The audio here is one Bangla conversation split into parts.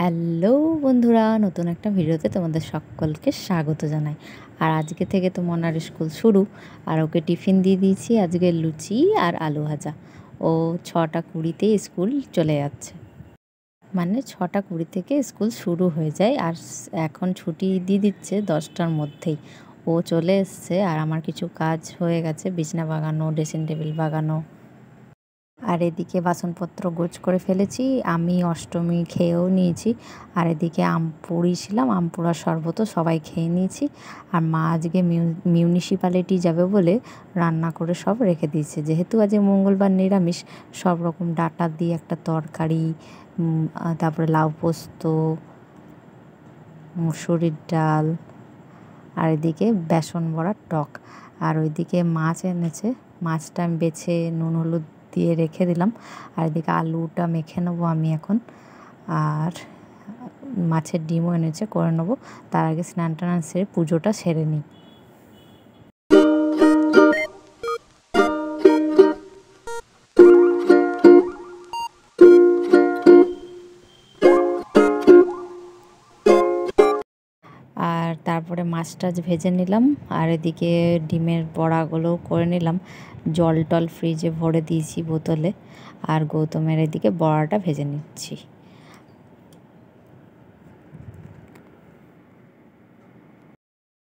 হ্যালো বন্ধুরা, নতুন একটা ভিডিওতে তোমাদের সকলকে স্বাগত জানাই। আর আজকে থেকে তো মনার স্কুল শুরু। আর ওকে টিফিন দিয়ে দিয়েছি আজকে লুচি আর আলু ভাজা। ও 6:20-তেই স্কুল চলে যাচ্ছে, মানে 6:20 থেকে স্কুল শুরু হয়ে যায়। আর এখন ছুটি দিয়ে দিচ্ছে 10টার মধ্যেই। ও চলে এসছে আর আমার কিছু কাজ হয়ে গেছে, বিছনা বাগানো, ড্রেসিং টেবিল বাগানো। আর এদিকে বাসনপত্র গোছ করে ফেলেছি, আমি অষ্টমী খেয়েও নিয়েছি। আর এদিকে আম পুড়িয়েছিলাম, আম পোড়ার শরবতও সবাই খেয়ে নিয়েছি। আর মা আজকে মিউনিসিপ্যালিটি যাবে বলে রান্না করে সব রেখে দিয়েছে। যেহেতু আজ মঙ্গলবার নিরামিষ, সব রকম ডাঁটা দিয়ে একটা তরকারি, তারপরে লাউ পোস্ত, মুসুরির ডাল, আর এদিকে বেসন বড়া টক। আর ওইদিকে মাছ এনেছে, মাছটা আমি বেছে নুন হলুদ দিয়ে রেখে দিলাম। আর এদিকে আলুটা মেখে নেবো আমি এখন। আর মাছের ডিমও এনেছে, করে নেবো। তার আগে স্নান টান সেরে পুজোটা সেরে নিই। আর তারপরে মাছ টাছ ভেজে নিলাম। আর এদিকে ডিমের বড়াগুলোও করে নিলাম। জল টল ফ্রিজে ভরে দিয়েছি বোতলে। আর গৌতমের এদিকে বড়াটা ভেজে নিচ্ছি।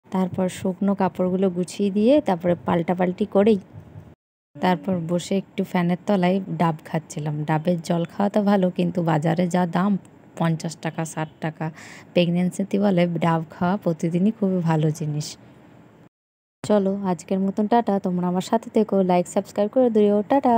তারপর শুকনো কাপড়গুলো গুছিয়ে দিয়ে তারপরে পাল্টাপাল্টি করেই তারপর বসে একটু ফ্যানের তলায় ডাব খাচ্ছিলাম। ডাবের জল খাওয়া তো ভালো, কিন্তু বাজারে যা দাম, 50 টাকা 60 টাকা। প্রেগনেন্সিতে বলে ডাব খাওয়া প্রতিদিনই খুবই ভালো জিনিস। চলো আজকের মতন টাটা। তোমরা আমার সাথে থেকো, লাইক সাবস্ক্রাইব করে দিও। টাটা।